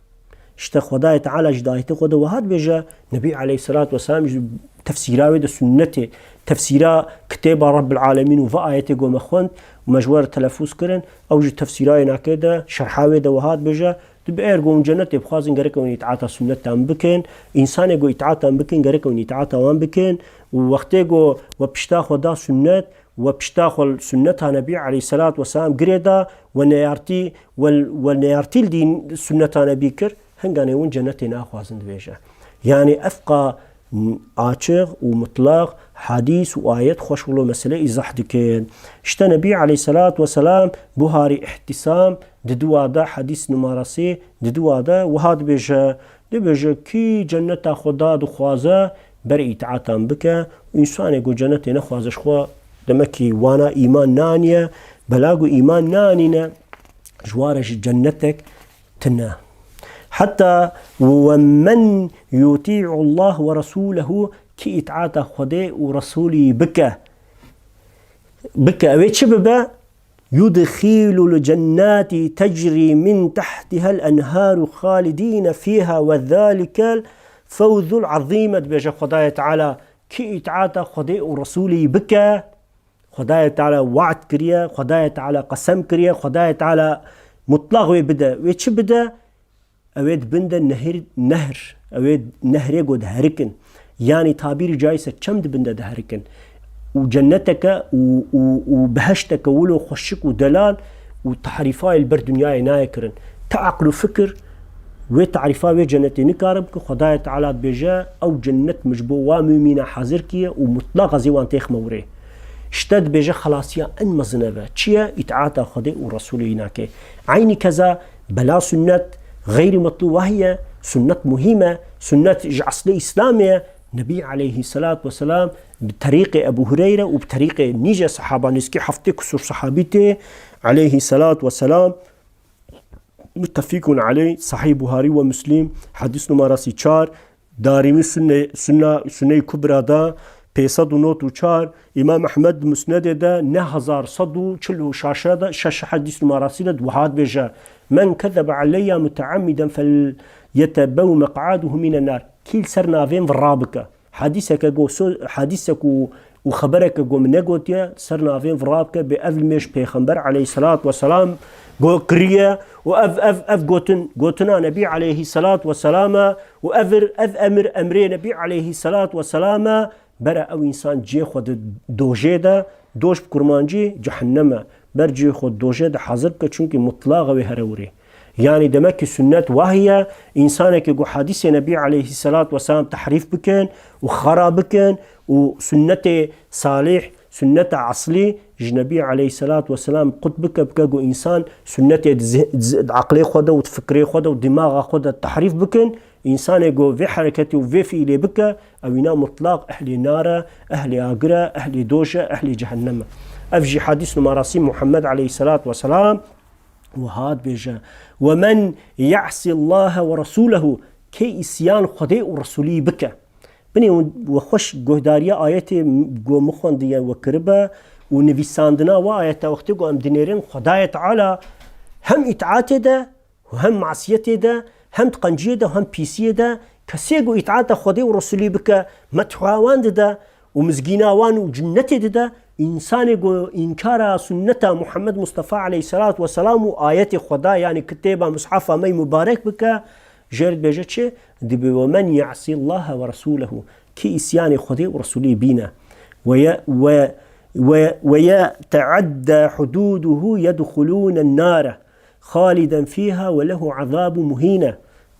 اشتا خدای تعالی جدایت خود وهاد بيجا نبي عليه الصلاة والسلام تفسيرا ده سنته تفسيرا كتاب رب العالمين وفآيته قوم أخوان ومجوار تلفوز كرن أو جو تفسيرا ناكده شرحاوه ده وهاد بيجا دبئر قوم جنة بخازن غرق ونيتعاطى سنة تام بكن إنسان قو يتعاطى بكن غرق ونيتعاطى وان بكن ووقته قو وبشتا خدا سنة وبشتاخل سنة نبي عليه الصلاة والسلام قريدا ونيارتي الدين سنة نبي كر هنگانه اون جنت ناخوازند بيجا يعني أفقى عاشق ومطلق حديث وآيات خوشولو مسألة إزاح دكين اشتا نبي عليه الصلاة والسلام بهاري احتسام ددوا دا حديث نمارسي ددوا دا وهاد بيجا دبيجا كي جنت خدا دخوازا برئي تعاتم بك وإنسان يقول جنت نخوازش خوا دمكي وانا إيمان نانيا بلاغو إيمان نانينا جوارش جنتك تنا حتى ومن يطيع الله ورسوله كي إطاعة خدي ورسولي بك أويت شبابا يدخل الجنات تجري من تحتها الأنهار خالدين فيها وذلك الفوز العظيم بيجا خدايا تعالى كي إطاعة خدي ورسولي بك خدايا تعالى وعد كريا خدايا تعالى قسم كريا خدايا تعالى مطلق ويبدا ويتش بدا أويد بند نهر أويد نهر يقود هركن يعني تعبير جايسة چمد بنده دهركن وجنتك وبهشتك ولو خشك ودلال وتحريفاي البر دنياي نايكرن تعقل وفكر وتعريفاي وجنتي نكارب خدايا تعالى بيجا او جنة مجبو وامينا حاضركية ومطلقة زيوان تيخ موري اشتد بيجا خلاصيا ان مزنبه تشيا اتعاتا خدي ورسولي ناكي عيني كذا بلا سنة غير مطلوب وهي سنة مهمة سنة عصلي إسلامية نبي عليه الصلاة والسلام بطريقة أبو هريرة وبطريقة نيجا صحابة نسكي حفتي كسر صحابته عليه الصلاة والسلام متفقون عليه صحيح بخاري ومسلم حديث نمرة 4 دارمي سنة كبرى دا 594 امام احمد مسند دا 9146 شش حديث نمرة 6 وهاد بيجا من كذب علي متعمدا فليتبو مقعده من النار كيل سرنا فين فرابك حديثك وخبرك جو من نقوتيا سرنا فين فرابك بأفل مش بيخنبر عليه الصلاة والسلام جو كريا وأف قوتنا نبي عليه الصلاة والسلام وأفر أمري نبي عليه الصلاة والسلام برا أو إنسان جي خود دوجه دا دوش بكرمانجي جهنم برجي خود دوجه دا حاضر كچونك مطلقه وهروري يعني دمك سنة وهي إنسانك جو حديث نبي عليه الصلاة والسلام تحريف بكن وخراب بكن وسنة صالح سنة عصلي جنبي عليه الصلاة والسلام قطبك بكو إنسان سنة عقلي خدا وتفكري خدا ودماغ خدا التحريف بكن إنسان يقول في حركته وفي فيلي بك أوينا مطلق أهل نار أهل آقرة أهل دوشة أهل جهنم أفجي حديث مراسيم محمد عليه الصلاة والسلام وهاد بيجا ومن يعصي الله ورسوله كي إسيان خدي ورسولي بك بني وخش جهداريا آياتي جو مخون ديا وكربا ونفيساندنا وآياتا وقتي جو أم دينيرين خدايا تعالى هم إتعاتي دا وهم معصيتي دا هم تقنجيه دا وهم بيسيه دا كسيقو إتعاتا خدي ورسولي بك متحوان دا ومزقيناوان وجنتي دا إنسان يقول إنكار سنة محمد مصطفى عليه الصلاة والسلام وآيات خدا يعني كتابة مصحفة مي مبارك بك جرد بيجتش دي ومن يعصي الله ورسوله كي إسيان خدا ورسوله بينا ويتعدى حدوده يدخلون النار خالدا فيها وله عذاب مهين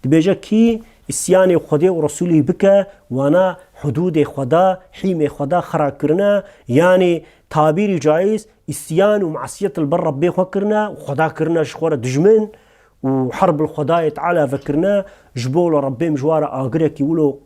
دي بيجا كي إسيان خدا ورسوله بك وانا حدود خدا حيم خدا خرا كرنا يعني تعبير جائز إسيان ومعصية البر ربي خكرنا وخدا كرنا شخورة دجمن وحرب الخدا تعالى فكرنا جبول ربي مجوارة آقريك ولو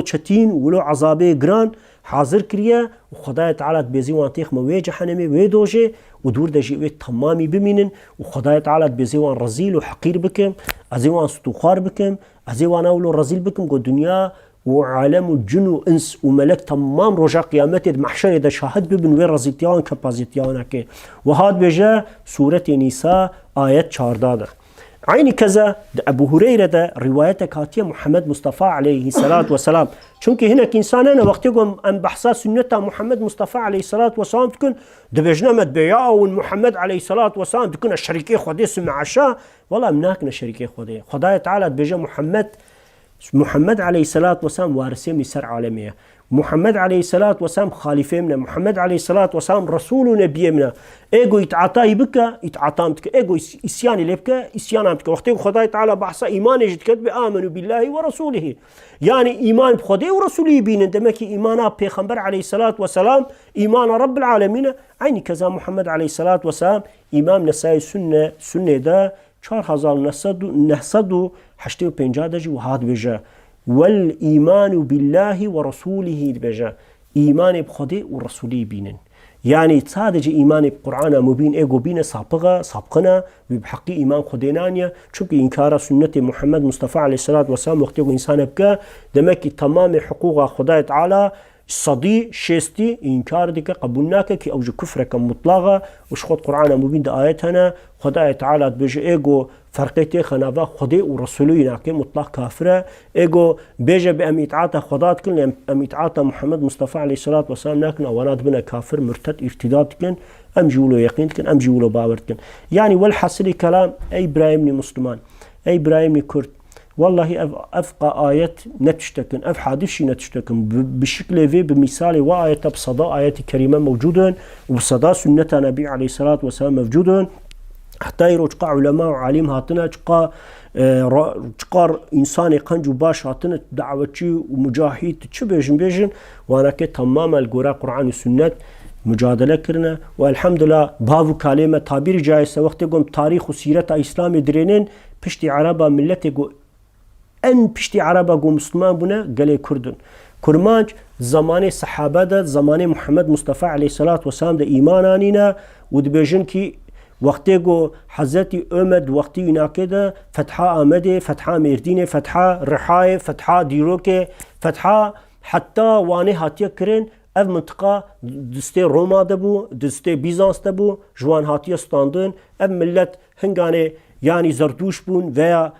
چتين ولو عذابي جران حاضر كريا وخدا تعالى بيزي وان تيخ موي جهنمي وي دوجي ودور دجي وي تمامي بمينن وخدا تعالى بيزي وان رزيل وحقير بكم ازي وان ستوخار بكم ازي وان اولو رزيل بكم قو دنيا وعالم الجن وانس وملك تمام رجع قيامته محشر اذا شاهد ببن وين رزيتيان كبازيتيانك وهاد بيجا سورة نساء آيات 14 عيني كذا أبو هريرة ده روايتك هاتية محمد مصطفى عليه الصلاة والسلام چونك هناك إنسان أنا وقت يقوم أن بحثا سنة محمد مصطفى عليه الصلاة والسلام تكون دبجنا متبعاه ومحمد عليه الصلاة والسلام تكون الشريكي خدي سمع عشاء والله مناكنا الشريكي خدايا تعالى دبجا محمد عليه الصلاة والسلام وارثين لسر عالمية محمد عليه الصلاة والسلام خالفه منا محمد عليه الصلاة والسلام رسول نبي منا ايجو يتعطاي بك يتعطامتك ايجو اسياني لبك اسيانامتك وقت خداي تعالى بحثا ايمان يجدكت بآمنوا بالله ورسوله يعني ايمان بخدي ورسوله بين دمك ايمانا بيخنبر عليه الصلاة والسلام ايمان رب العالمين عيني كذا محمد عليه الصلاة والسلام امام نسائي سنة دا 4985 دجي وهاد بجا والإيمان بالله ورسوله بجا إيمان بخدي ورسوله بينن يعني صادق إيمان بقرآن مبين إيجو بين سابقنا بحقي إيمان خدينانيا چونك إنكار سنة محمد مصطفى عليه الصلاة والسلام وقت يقول إنسان بك دمك تمام حقوق خداي تعالى صدي شستي إنكار ديك قبولناك كي أوجه كفرك مطلقة وش خد قرآن مبين دا آياتنا خداي تعالى بيجي إيجو فرقيتي خنافا خدي ورسولينا كي مطلق كافرة إيجو بيجي بأم إتعاطى خدات كن أم إتعاطى محمد مصطفى عليه الصلاة والسلام ناكنا وناد بنا كافر مرتد ارتداد كن أم جولو يقين كن أم جولو باور كن يعني والحصري كلام أي إبراهيم مسلمان أي إبراهيم كرد والله أفقى آيات نتشتكن أف حادث نتشتكن بشكل في بمثال وآية بصداء آيات كريمة موجودة وبصداء سنة نبي عليه الصلاة والسلام موجودة حتى يرجع علماء وعالم هاتنا تقار إنسان قنج وباش هاتنا دعوتشي ومجاهد تشبهجن بيجن وانا كي تماما القراء قرآن والسنة مجادله کرنه والحمد لله باو کلمه تعبیر جایسه وقتی گم تاریخ و سیرت اسلام درینن پشتی عربا ملت گو ان پشتی عربا گو مسلمان بونه گله کردن کرمانج زمان صحابه ده زمان محمد مصطفى علیه الصلاة والسلام ده ایمانانینا و دبیجن کی وقتی گو حضرت امد وقتی ایناکه ده فتحه آمده فتحه مردینه فتحه رحای فتحه دیروکه فتحه حتی وانه هاتیه کرن اف منطقه دسته روما دبو دسته بیزانس دبو جوان هاتیه ستاندن اف ملت هنگانه يعني زرتوش بون ويا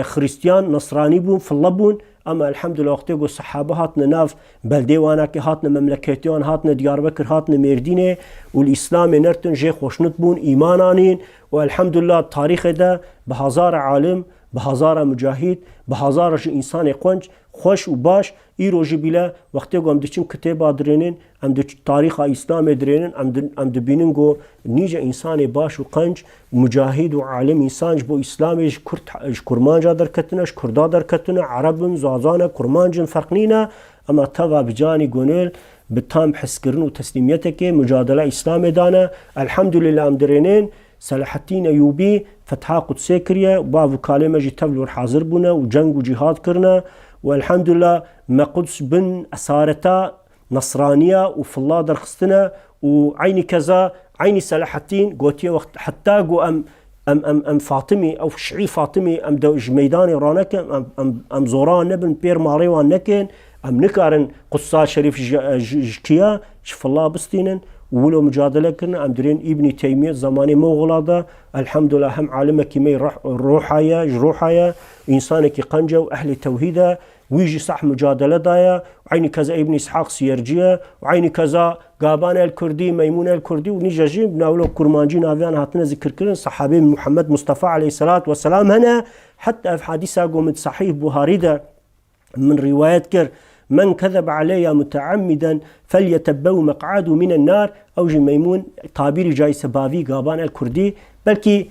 خريستيان نصراني بون فالله بون اما الحمد لله وقتی گو صحابه هاتنا ناف بلده وانا که هاتنا مملكتيان هاتنا دياربكر هاتنا مردينه والاسلام نرتن جي خوشنت بون ايمانانين والحمد لله التاريخ ده بهزار عالم بهزار مجاهد بهزار انسان قنج خوش و باش ای روزی بیلا وقتی گو ام دچین کتاب درینن ام د تاریخ اسلام درینن ام د بینن گو نیجه انسان باش و قنج مجاهد و عالم انسان بو اسلامش کرمانجا در کتنش کردا در کتنه عربن زازان کرمانجن فرق نینا اما توا بجانی گونل بتام حس کرن و تسلیمیت که مجادله اسلام دانه الحمد لله ام درینن صلاح الدين ايوبي فتحا قدسي كريا وبعض كلمه جي تبلور حاضر بنا وجنگ وجهاد كرنا والحمد لله ما قدس بن اسارتا نصرانيه وفي الله درخستنا وعيني كذا عيني صلاح الدين قوتيه وقت حتى قو ام فاطمي او شعي فاطمي ام دوج ميداني رانك ام زوران نبن بير ماري وانكن ام نكارن قدسا شريف جكيا شف الله بستينن ولو مجادله كنا ام درين ابن تيميه زماني مغلاده الحمد لله هم عالمه كيمي روحايا انسانك قنجه واهل توحيده ويجي صح مجادله دايا وعيني كذا ابن اسحاق سيرجيه وعيني كذا قابان الكردي ميمون الكردي ونيجاجين بناولو كرمانجي نافيان هاتنا ذكر كرن صحابي محمد مصطفى عليه الصلاه والسلام هنا حتى في حديثه قوم صحيح بخاري ده من روايات كر من كذب علي متعمدا فليتبو مقعده من النار او جي ميمون تعبير جاي سبابي قابان الكردي بلكي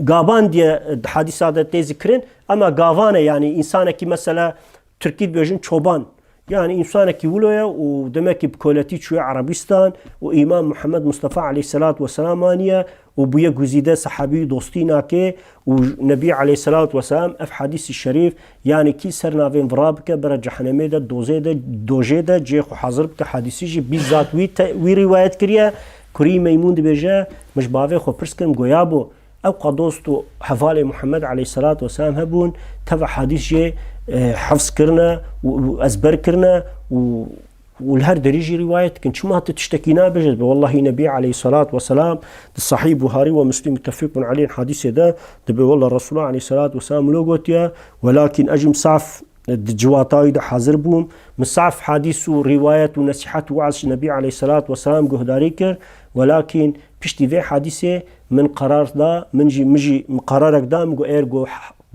قابان دي حادثة تذكرين اما قابانه يعني انسانك مثلا تركيد بيجن çoban يعني انسانك ولويا ودمك بكولتي شوية عربستان وامام محمد مصطفى عليه الصلاة والسلام انيا وبويا جزيدة صحابي دوستينا كي ونبي عليه الصلاة والسلام اف حديث الشريف يعني كي سرنا فين فرابك برا جهنمي ده دوجه ده جيخ حاضر بك حديثي جي بالذات وي روايات كريا كري ميمون دي بيجا مش باوي خو برسكم غيابو او قدوستو حفالي محمد عليه الصلاة والسلام هبون تبع حديث جي حفظ كرنا وازبر كرنا والهر دريجي رواية كنت شو ما تشتكينا بجد والله نبي عليه الصلاة والسلام الصحيح بخاري ومسلم متفق عليه الحديث ده دبي والله الرسول عليه الصلاة والسلام لوغوتيا ولكن اجم صعف الجواتاي ده حاضر بوم مصعف حديث ورواية ونصيحة وعظ النبي عليه الصلاة والسلام جهداري كر ولكن بيشتي في حديثه من قرار ده مجي قرارك ده مجو ايرجو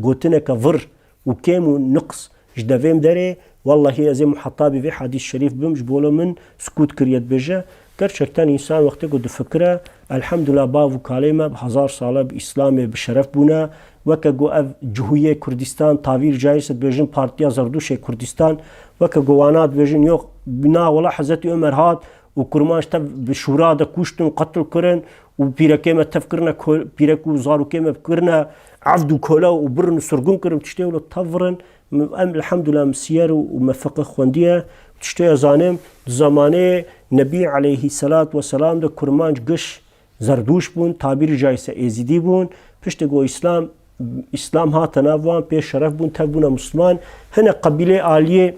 قوتنك فر وكيم ونقص جدافيم داري والله هي زي محطابي في حديث شريف بمش بولو من سكوت كريات بجا كرشكتان انسان وقت قد فكره الحمد لله باو كلمه بهزار ساله باسلام بشرف بونا وكجو جهويه كردستان تعبير جايس بيجن بارتيا زردوش كردستان وكجوانات بيجن يو بنا ولا حضرت عمر هات وكرماش تب بشورا ده كوشتن قتل كرن وبيركيمه تفكرنا بيركو زارو كيمه فكرنا عبدو كولا وبرن سرقون كرم تشتيولو تفرن الحمد لله مسير ومفقه خونديه تشتي زانم زمانه نبي عليه الصلاة والسلام ده كرمانج قش زردوش بون تعبير جايسه ازيدي بون پشت گو اسلام ها تناوان پیش شرف بون تبون مسلمان هنا قبيله عاليه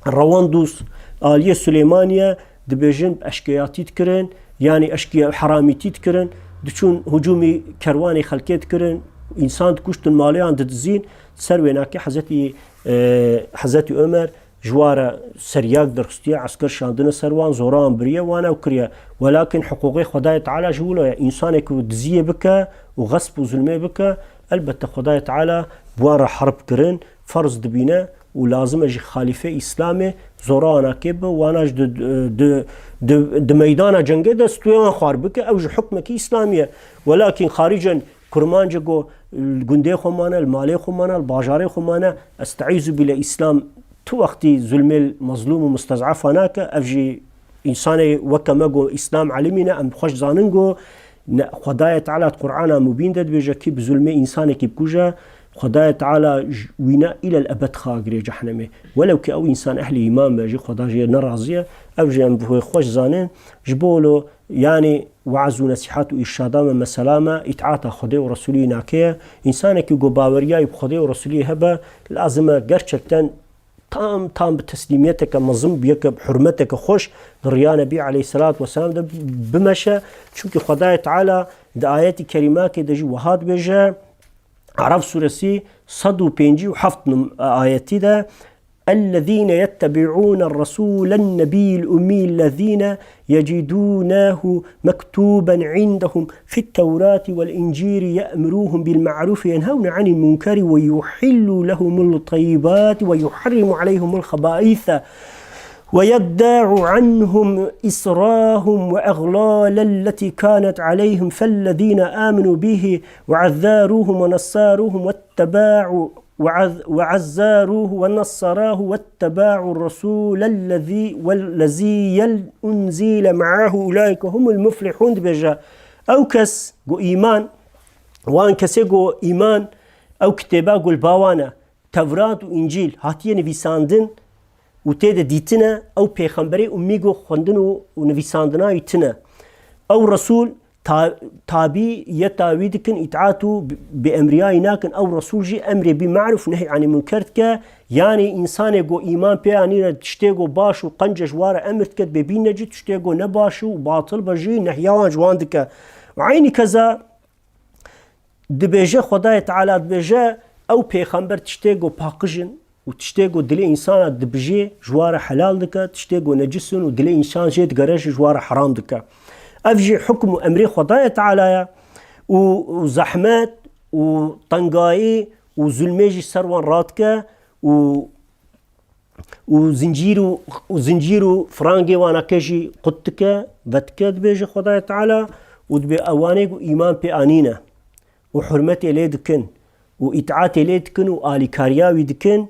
رواندوس عاليه سليمانيه دبيجن اشكياتي تكرن يعني اشكيا حرامي تكرن دچون هجومي كرواني خلقيت كرن انسان كشتن ماليان دزين سرويناكي حضرت عمر جوارا سرياق درستيا عسكر شاندنا سروان زوران بريا وانا وكريا ولكن حقوقي خداي تعالى جولو انسانك دزيه بك وغصب وظلمه بك البته خداي تعالى بوارا حرب كرن فرض دبينا ولازم اجي خليفه اسلامي زورانا كيب واناج د ميدان جنگه دستويان خاربك او حكمك اسلاميه ولكن خارجا كرمانجو الجندي خمانه المالي خمانه الباجاري خمانه استعيذ بالاسلام تو وقتي ظلم المظلوم ومستضعف هناك افجي انسان وكماغو اسلام علمنا ام خوش زاننگو خدای تعالی قرآن مبين داد بيجا كي بظلم انسان كي بكوجا خدای تعالی وينا الى الابد خاغري جهنمه ولو كي او انسان اهل ايمان بيجي خدای نرازيه افجي ام خوش زانن جبولو يعني وعز ونصيحات وإرشادات من مسلامة إطاعة خدای ورسولی ناکه انسانی که گو باوریای خدای ورسولی هبه لازمه گرچکتن تام بتسليميتك منظم بيك بحرمتك خوش دريا نبي عليه الصلاة والسلام ده بمشى چونك خدای تعالى ده آيات كريمات دجي وهاد بيجا عرف سورسي صدو بينجي وحفظ آياتي ده الذين يتبعون الرسول النبي الأمي الذين يجدونه مكتوبا عندهم في التوراة والإنجيل يأمروهم بالمعروف ينهون عن المنكر ويحل لهم الطيبات ويحرم عليهم الخبائث ويدع عنهم إسراهم وأغلالا التي كانت عليهم فالذين آمنوا به وعذاروهم ونصاروهم وعزاروه ونصراه واتباعوا الرسول والذي أنزل معه أولئك هم المفلحون بجا أو كس جو إيمان وان كسي جو إيمان أو كتابا جو الباوانا توراة وإنجيل هاتيه نفيساندن وتيدا ديتنا أو بيخنبري أمي جو خندن ونفيساندنا يتنا أو رسول تابي يتاويدكن إطاعته بأمرياء ناكن أو رسول جي أمري بمعروف نهي عن منكرتك يعني إنسان جو إيمان بياني تشتيجو باشو قنجة جوارة أمرتك ببين نجي تشتيجو نباشو وباطل بجي نهيوان جواندك وعيني كذا دبيجة خداي تعالى دبيجة أو بيخنبر تشتيجو باقجن وتشتيجو دلي إنسان دبجي جوارة حلال دك تشتيجو نجسن ودلي إنسان جيت جرش جوارة حرام دك أفجي حكم أمري خدای تعالی وزحمات وطنقائي وظلميجي سروان راتك وزنجيرو فرانجي وانا كجي قدتك بتك دبيجي خدای تعالی ودبي أوانيق إيمان بأنينا وحرمتي ليدكن وإطاعتي ليدكن وآلي كارياوي دكن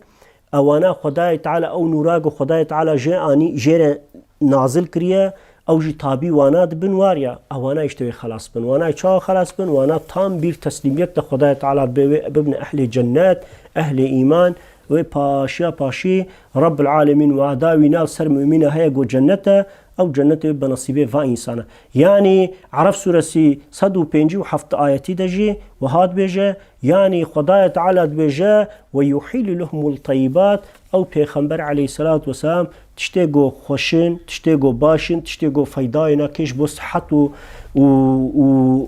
أوانا خدای تعالی أو نوراغ خدای تعالی جاءني جير نازل كريا او جي تابي وانا بن واريا اوانا يشتوي خلاص بن وانا يشاو خلاص بن وانا تام بير تسليميت خدای تعالى بابن اهل جنات اهل ايمان وباشي رب العالمين واداوي نال سر مؤمنه هي جو جنته او جنته بنصيبه فا انسانه يعني عرف سورسي صدو بينجي وحفظ اياتي دجي وهاد بيجا يعني خدای تعالى بيجا ويحل لهم الطيبات او پیغمبر عليه الصلاة والسلام تشتيجو خوشن تشتيجو باشن تشتيجو فايداينا كيش بو صحت و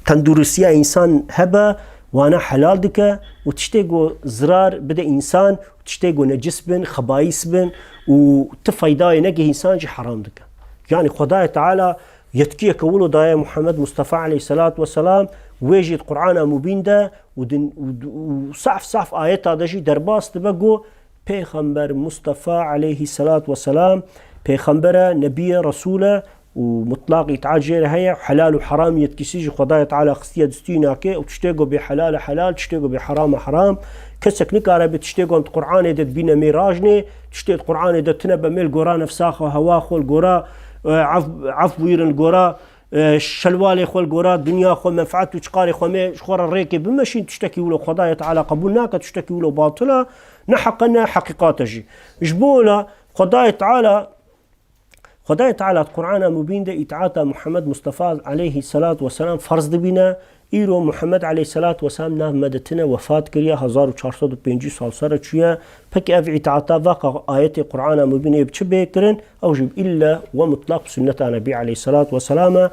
تندرسية انسان هبه وانا حلال دكا وتشتيجو زرار بدا انسان وتشتيجو نجس بن خبايس بن وتفايداينا كي انسان جي حرام دكا يعني خدای تعالى يتكي كولو دايا محمد مصطفى عليه الصلاة والسلام ويجي القرآن مبين ده وصعف آيات دجي درباس تبقو پیغمبر مصطفى عليه الصلاة والسلام پیغمبر نبي رسوله ومطلق يتعجر هيا حلال وحرام يتكسيج خدای تعالى خصية دستيناكي وتشتيقو بحلال حلال تشتيقو بحرام حرام كسك نكاره بتشتيقو انت قرآن دت بينا ميراجني تشتيق قرآن دت تنبا ميل قرا نفساخو هواخو القرا عفو ويرن القرا شلوالي خو القرا دنيا خو منفعت وشقاري خو شخور الريكي بمشي تشتكي ولو خدای تعالى قبولناك تشتكي ولو باطله نحقنا حقيقاتجي جبولا خدای تعالى القرآن مبين ده إطاعة محمد مصطفى عليه الصلاة والسلام فرض دبينا إيرو محمد عليه الصلاة والسلام ناف مدتنا وفاة كريا 1405 سال سر چويا پك اف إطاعة واقع آيات القرآن مبين بچه بكرن أو جب إلا ومطلق سنة نبي عليه الصلاة والسلام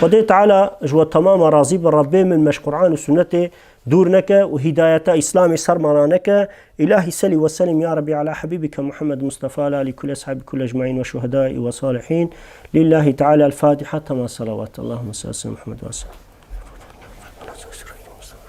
خدای تعالى جوا تمام راضي بالرب من مش قرآن وسنته دورنك وهداية إسلام سرمانك إلهي سلي وسلم يا ربي على حبيبك محمد مصطفى لكل أصحاب كل أجمعين وشهداء وصالحين لله تعالى الفاتحة تمام صلوات اللهم صل على محمد وسلم.